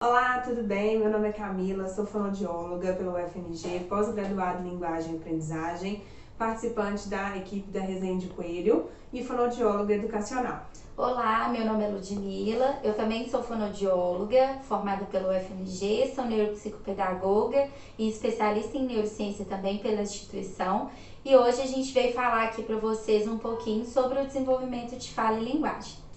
Olá, tudo bem? Meu nome é Camila, sou fonoaudióloga pelo UFMG, pós-graduada em Linguagem e Aprendizagem, participante da equipe da Resende Coelho e fonoaudióloga educacional. Olá, meu nome é Ludmila, eu também sou fonoaudióloga, formada pelo UFMG, sou neuropsicopedagoga e especialista em neurociência também pela instituição. E hoje a gente veio falar aqui para vocês um pouquinho sobre o desenvolvimento de fala e linguagem.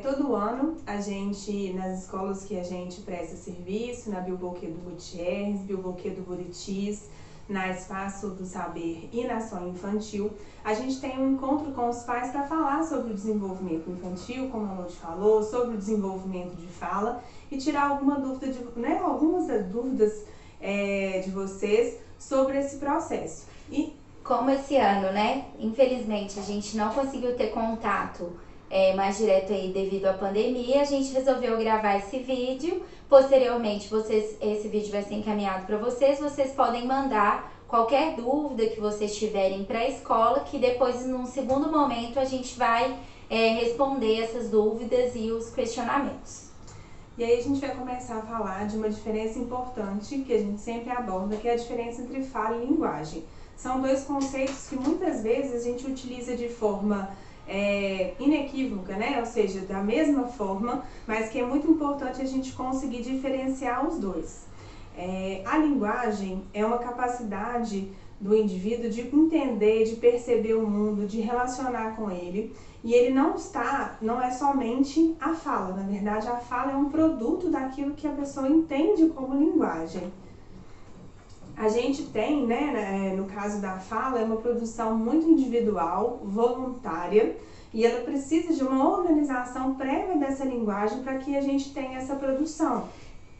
Todo ano, nas escolas que a gente presta serviço, na Bilboquet do Gutierrez, Bilboquet do Buritis, na Espaço do Saber e na Sonho Infantil, a gente tem um encontro com os pais para falar sobre o desenvolvimento infantil, como a Lud falou, sobre o desenvolvimento de fala e tirar algumas das dúvidas de vocês sobre esse processo. Como esse ano, né? Infelizmente a gente não conseguiu ter contato mais direto aí devido à pandemia, a gente resolveu gravar esse vídeo. Posteriormente, esse vídeo vai ser encaminhado para vocês. Vocês podem mandar qualquer dúvida que vocês tiverem para a escola, que depois, num segundo momento, a gente vai responder essas dúvidas e os questionamentos. E aí a gente vai começar a falar de uma diferença importante que a gente sempre aborda, que é a diferença entre fala e linguagem. São dois conceitos que muitas vezes a gente utiliza de forma inequívoca, né? Ou seja, da mesma forma, mas que é muito importante a gente conseguir diferenciar os dois. A linguagem é uma capacidade do indivíduo de entender, de perceber o mundo, de relacionar com ele. E ele não é somente a fala, na verdade a fala é um produto daquilo que a pessoa entende como linguagem. A gente tem, no caso da fala, é uma produção muito individual, voluntária, e ela precisa de uma organização prévia dessa linguagem para que a gente tenha essa produção.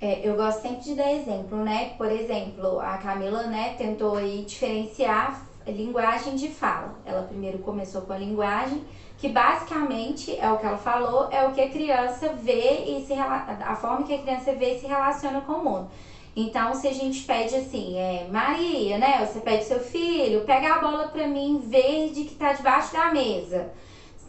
Eu gosto sempre de dar exemplo, né? Por exemplo, a Camila, né, tentou aí diferenciar linguagem de fala. Ela primeiro começou com a linguagem, que basicamente é o que ela falou, é o que a criança vê e a forma que a criança vê e se relaciona com o mundo. Então, se a gente pede assim, Maria, né? Você pede seu filho, pega a bola pra mim verde que tá debaixo da mesa.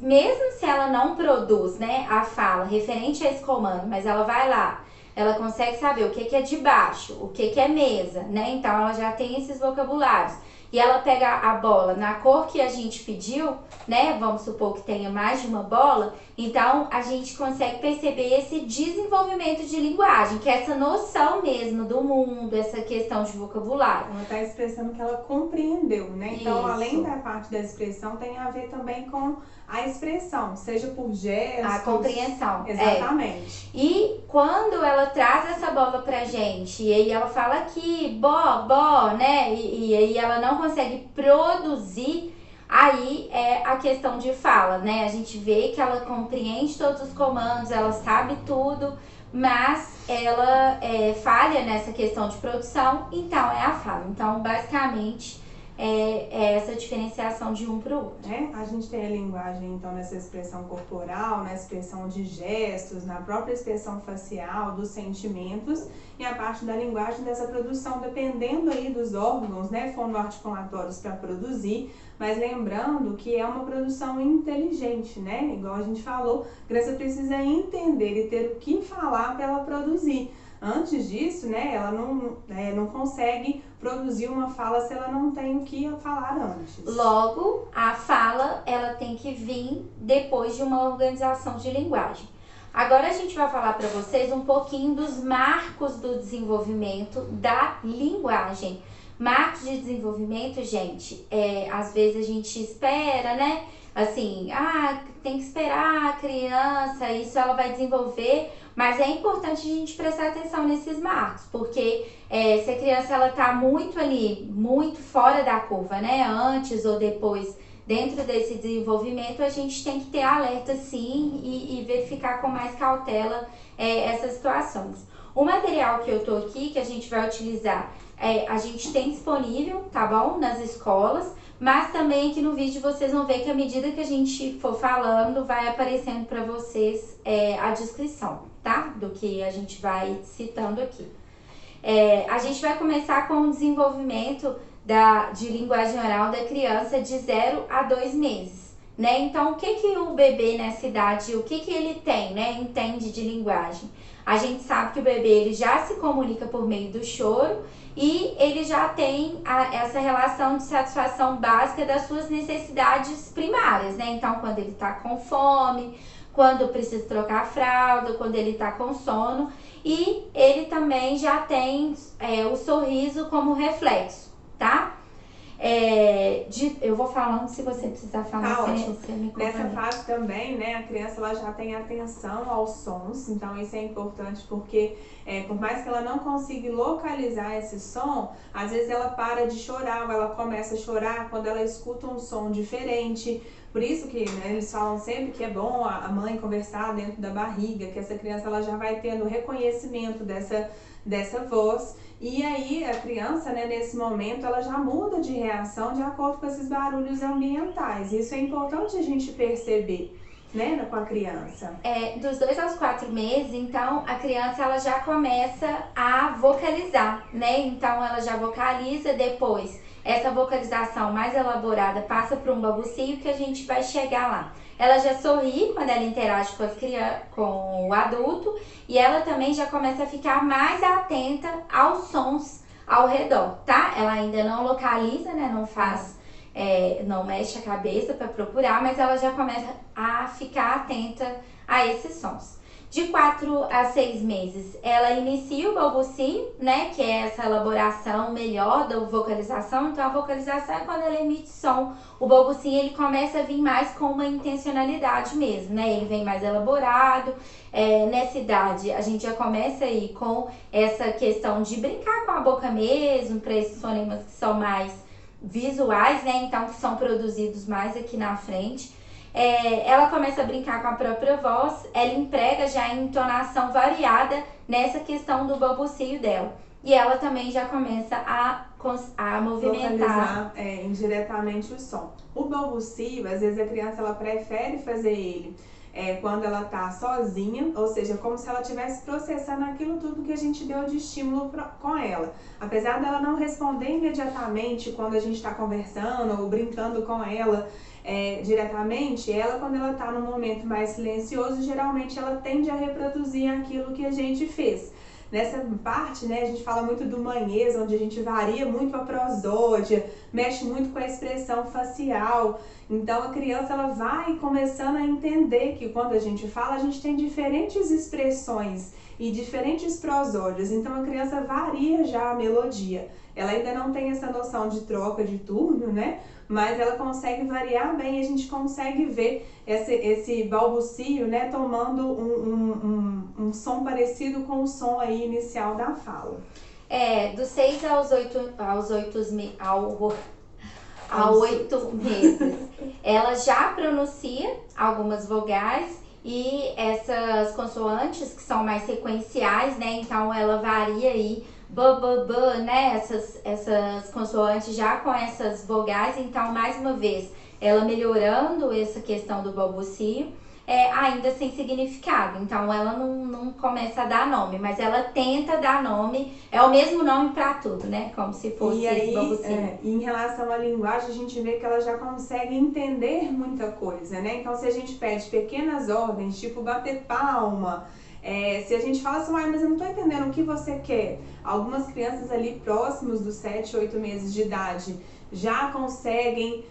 Mesmo se ela não produz, né, a fala referente a esse comando, mas ela vai lá, ela consegue saber o que é debaixo, o que é mesa, né? Então, ela já tem esses vocabulários. E ela pega a bola na cor que a gente pediu, né? Vamos supor que tenha mais de uma bola. Então, a gente consegue perceber esse desenvolvimento de linguagem, que é essa noção mesmo do mundo, essa questão de vocabulário. Ela está expressando que ela compreendeu, né? Então, Isso. além da parte da expressão, tem a ver também com a expressão, seja por gestos... A compreensão. Exatamente. E quando ela traz essa bola pra gente, e aí ela fala aqui, bó, né? E aí ela não consegue produzir, aí é a questão de fala, né? A gente vê que ela compreende todos os comandos, ela sabe tudo, mas ela falha nessa questão de produção, então é a fala. Então, basicamente, é essa diferenciação de um para o outro. A gente tem a linguagem, então, nessa expressão corporal, na expressão de gestos, na própria expressão facial, dos sentimentos, e a parte da linguagem dessa produção, dependendo aí dos órgãos, né, fonoarticulatórios para produzir, mas lembrando que é uma produção inteligente, né? Igual a gente falou, a criança precisa entender e ter o que falar para ela produzir. Antes disso, né, ela não consegue produzir uma fala se ela não tem o que falar antes. Logo, a fala ela tem que vir depois de uma organização de linguagem. Agora a gente vai falar para vocês um pouquinho dos marcos do desenvolvimento da linguagem. Marcos de desenvolvimento, gente, às vezes a gente espera, né? Assim, tem que esperar a criança, isso ela vai desenvolver, mas é importante a gente prestar atenção nesses marcos, porque se a criança ela tá muito ali, muito fora da curva, né, antes ou depois, dentro desse desenvolvimento, a gente tem que ter alerta sim e verificar com mais cautela essas situações. O material que eu tô aqui, que a gente vai utilizar, a gente tem disponível, tá bom, nas escolas, mas também aqui no vídeo vocês vão ver que à medida que a gente for falando, vai aparecendo para vocês a descrição, tá? Do que a gente vai citando aqui. A gente vai começar com o desenvolvimento de linguagem oral da criança de 0 a 2 meses. né? Então, o que que o bebê nessa idade, o que que ele tem, né? Entende de linguagem? A gente sabe que o bebê ele já se comunica por meio do choro e ele já tem essa relação de satisfação básica das suas necessidades primárias, né? Então, quando ele tá com fome, quando precisa trocar a fralda, quando ele tá com sono, e ele também já tem o sorriso como reflexo, tá? Eu vou falando, se você precisar falar, Tá ótimo. você me Nessa complementa. fase também, né, a criança ela já tem atenção aos sons, então isso é importante porque por mais que ela não consiga localizar esse som, às vezes ela para de chorar ou ela começa a chorar quando ela escuta um som diferente. Por isso que, né, eles falam sempre que é bom a mãe conversar dentro da barriga, que essa criança ela já vai tendo reconhecimento dessa voz. E aí a criança, né, nesse momento, ela já muda de reação de acordo com esses barulhos ambientais. Isso é importante a gente perceber, né, com a criança. Dos 2 aos 4 meses, então, a criança ela já começa a vocalizar, né? Então, ela já vocaliza, depois essa vocalização mais elaborada passa para um balbucio que a gente vai chegar lá. Ela já sorri quando ela interage com o adulto e ela também já começa a ficar mais atenta aos sons ao redor, tá? Ela ainda não localiza, né? Não faz, não mexe a cabeça para procurar, mas ela já começa a ficar atenta a esses sons. De 4 a 6 meses, ela inicia o balbucio, né, que é essa elaboração melhor da vocalização. Então, a vocalização é quando ela emite som. O balbucio, ele começa a vir mais com uma intencionalidade mesmo, né, ele vem mais elaborado. Nessa idade, a gente já começa aí com essa questão de brincar com a boca mesmo, para esses fonemas que são mais visuais, né, então que são produzidos mais aqui na frente. Ela começa a brincar com a própria voz, ela emprega já a entonação variada nessa questão do balbucio dela. E ela também já começa a movimentar. Localizar indiretamente o som. O balbucio, às vezes a criança ela prefere fazer ele quando ela tá sozinha, ou seja, como se ela estivesse processando aquilo tudo que a gente deu de estímulo com ela. Apesar dela não responder imediatamente quando a gente está conversando ou brincando com ela, diretamente, ela quando ela tá num momento mais silencioso, geralmente ela tende a reproduzir aquilo que a gente fez. Nessa parte, né, a gente fala muito do manhês, onde a gente varia muito a prosódia, mexe muito com a expressão facial. Então a criança ela vai começando a entender que quando a gente fala, a gente tem diferentes expressões e diferentes prosódias. Então a criança varia já a melodia. Ela ainda não tem essa noção de troca de turno, né? Mas ela consegue variar bem e a gente consegue ver esse balbucio, né, tomando um som parecido com o som aí inicial da fala. Dos 6 aos 8 meses, ela já pronuncia algumas vogais e essas consoantes que são mais sequenciais, né? Então ela varia aí né? Essas consoantes já com essas vogais. Então, mais uma vez, ela melhorando essa questão do balbucio, ainda sem significado. Então, ela não começa a dar nome, mas ela tenta dar nome. É o mesmo nome para tudo, né? Como se fosse esse balbucio. Em relação à linguagem, a gente vê que ela já consegue entender muita coisa, né? Então, se a gente pede pequenas ordens, tipo bater palma, se a gente fala assim, mas eu não tô entendendo o que você quer. Algumas crianças ali próximos dos 7, 8 meses de idade já conseguem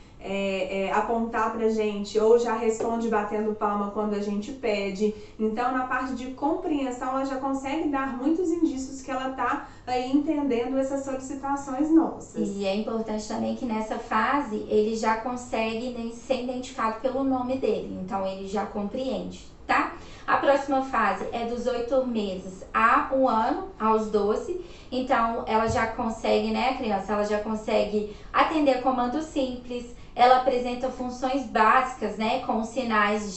apontar pra gente ou já responde batendo palma quando a gente pede. Então, na parte de compreensão, ela já consegue dar muitos indícios que ela tá aí entendendo essas solicitações nossas. E é importante também que nessa fase ele já consegue ser identificado pelo nome dele, então ele já compreende, tá? A próxima fase é dos 8 meses a 1 ano, aos 12. Então, ela já consegue, né, a criança, ela já consegue atender comandos simples. Ela apresenta funções básicas, né, com sinais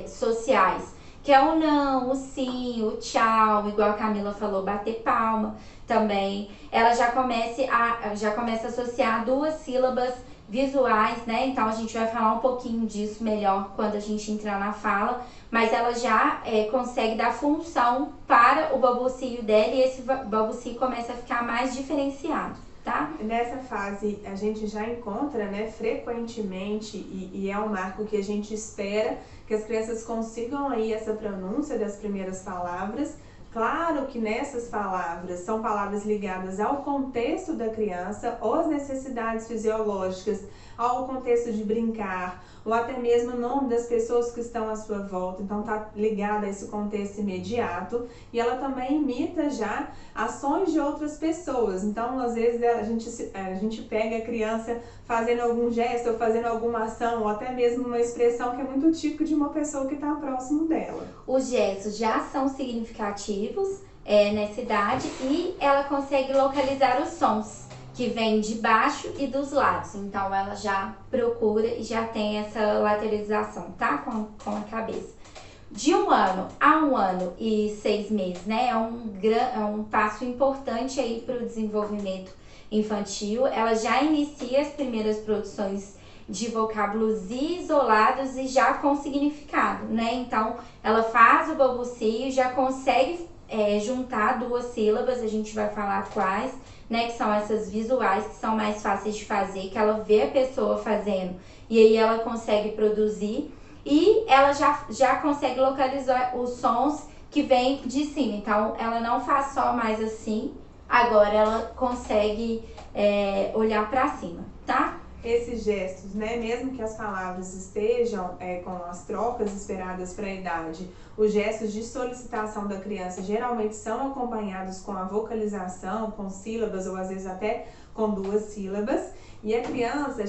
sociais, que é o não, o sim, o tchau, igual a Camila falou, bater palma também. Ela já começa a associar 2 sílabas visuais, né? Então a gente vai falar um pouquinho disso melhor quando a gente entrar na fala, mas ela já consegue dar função para o balbucio dela e esse balbucio começa a ficar mais diferenciado, tá? tá? Nessa fase a gente já encontra, né, frequentemente, e é um marco que a gente espera que as crianças consigam aí essa pronúncia das primeiras palavras. Claro que nessas palavras são palavras ligadas ao contexto da criança, ou às necessidades fisiológicas, ao contexto de brincar, ou até mesmo o nome das pessoas que estão à sua volta. Então tá ligada a esse contexto imediato, e ela também imita já ações de outras pessoas. Então às vezes a gente pega a criança fazendo algum gesto ou fazendo alguma ação, ou até mesmo uma expressão que é muito típica de uma pessoa que está próximo dela. Os gestos já são significativos nessa idade, e ela consegue localizar os sons que vêm de baixo e dos lados. Então ela já procura e já tem essa lateralização, tá? Com a cabeça. De 1 ano a 1 ano e 6 meses, né? É um passo importante aí para o desenvolvimento infantil. Ela já inicia as primeiras produções de vocábulos isolados e já com significado, né? Então ela faz o balbucio, já consegue juntar 2 sílabas, a gente vai falar quais, né? Que são essas visuais, que são mais fáceis de fazer, que ela vê a pessoa fazendo e aí ela consegue produzir, e ela já consegue localizar os sons que vêm de cima. Então ela não faz só mais assim, agora ela consegue olhar para cima, tá? Esses gestos, né, mesmo que as palavras estejam com as trocas esperadas para a idade, os gestos de solicitação da criança geralmente são acompanhados com a vocalização, com sílabas ou às vezes até com 2 sílabas. E a criança,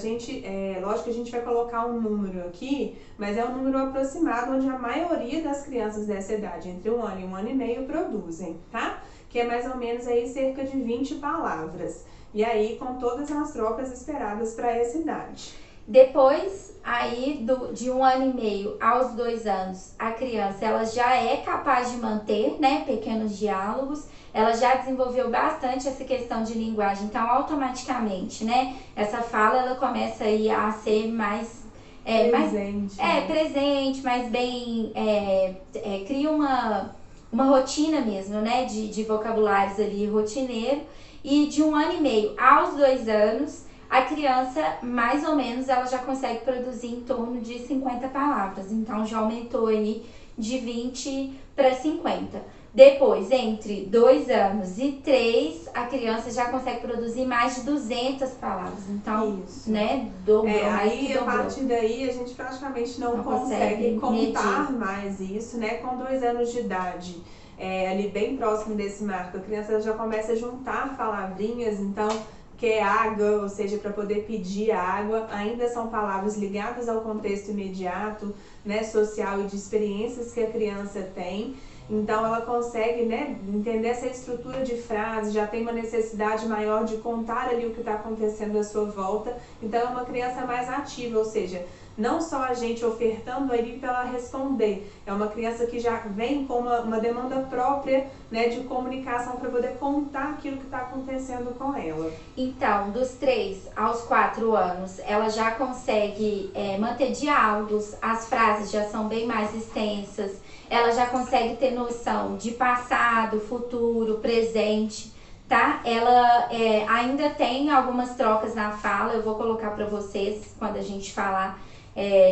lógico que a gente vai colocar um número aqui, mas é um número aproximado onde a maioria das crianças dessa idade, entre 1 ano e 1 ano e meio, produzem, tá? Que é mais ou menos aí cerca de 20 palavras. E aí com todas as trocas esperadas para essa idade. Depois aí de 1 ano e meio aos 2 anos, a criança ela já é capaz de manter, né, pequenos diálogos. Ela já desenvolveu bastante essa questão de linguagem, então automaticamente, né, essa fala ela começa aí a ser mais presente, presente, mais bem, cria uma rotina mesmo, né, de vocabulários ali rotineiro. E de 1 ano e meio aos 2 anos, a criança, mais ou menos, ela já consegue produzir em torno de 50 palavras. Então, já aumentou aí de 20 para 50. Depois, entre 2 anos e 3, a criança já consegue produzir mais de 200 palavras. Então, isso, né, dobrou, aí a partir daí a gente praticamente não consegue contar mais isso, né? Com 2 anos de idade, ali bem próximo desse marco, a criança já começa a juntar palavrinhas, então quer água, ou seja, para poder pedir água, ainda são palavras ligadas ao contexto imediato, né, social e de experiências que a criança tem. Então ela consegue, né, entender essa estrutura de frase, já tem uma necessidade maior de contar ali o que está acontecendo à sua volta. Então é uma criança mais ativa, ou seja, não só a gente ofertando ali para ela responder, é uma criança que já vem com uma demanda própria, né, de comunicação para poder contar aquilo que está acontecendo com ela. Então, dos 3 aos 4 anos, ela já consegue manter diálogos, as frases já são bem mais extensas, ela já consegue ter noção de passado, futuro, presente, tá? Ela ainda tem algumas trocas na fala, eu vou colocar para vocês quando a gente falar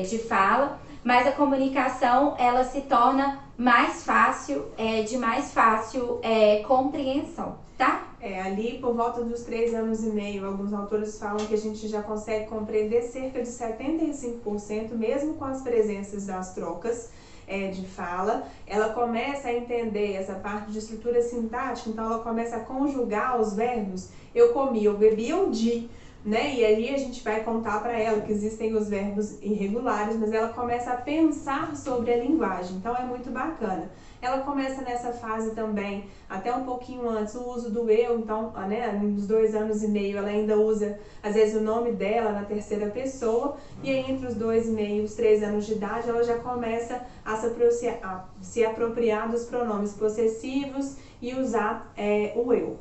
de fala, mas a comunicação ela se torna mais fácil, de mais fácil compreensão, tá? Ali por volta dos 3 anos e meio, alguns autores falam que a gente já consegue compreender cerca de 75%, mesmo com as presenças das trocas de fala. Ela começa a entender essa parte de estrutura sintática, então ela começa a conjugar os verbos eu comi, eu bebi, eu di, né? E aí a gente vai contar para ela que existem os verbos irregulares, mas ela começa a pensar sobre a linguagem, então é muito bacana. Ela começa nessa fase também, até um pouquinho antes, o uso do eu, então, né, nos 2 anos e meio ela ainda usa, às vezes, o nome dela na terceira pessoa, e aí entre os 2 e meio e os 3 anos de idade, ela já começa a se apropriar dos pronomes possessivos e usar o eu.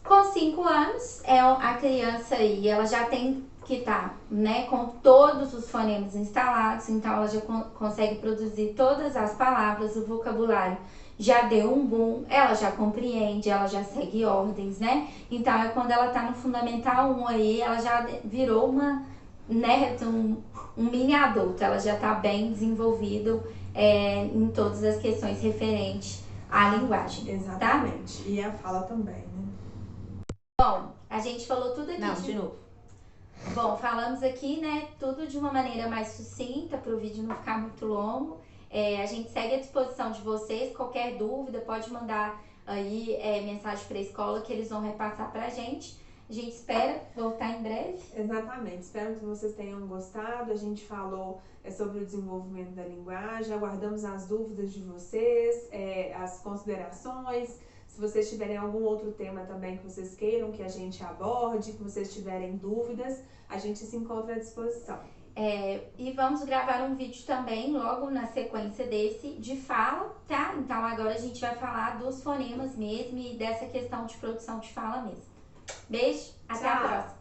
Com 5 anos, a criança aí, ela já tem que estar, né, com todos os fonemas instalados, então ela já consegue produzir todas as palavras, o vocabulário já deu um boom, ela já compreende, ela já segue ordens, né? Então é quando ela tá no Fundamental 1 aí, ela já virou uma, né, um mini adulto, ela já tá bem desenvolvido em todas as questões referentes à linguagem. Exatamente. Tá? E a fala também, né? Bom, a gente falou tudo aqui. Não, de novo. Bom, falamos aqui, né, tudo de uma maneira mais sucinta, para o vídeo não ficar muito longo. A gente segue à disposição de vocês, qualquer dúvida pode mandar aí mensagem para a escola que eles vão repassar para a gente. A gente espera voltar em breve. Exatamente, espero que vocês tenham gostado. A gente falou sobre o desenvolvimento da linguagem, aguardamos as dúvidas de vocês, as considerações. Se vocês tiverem algum outro tema também que vocês queiram que a gente aborde, que vocês tiverem dúvidas, a gente se encontra à disposição. E vamos gravar um vídeo também, logo na sequência desse, de fala, tá? Então agora a gente vai falar dos fonemas mesmo e dessa questão de produção de fala mesmo. Beijo, até a próxima!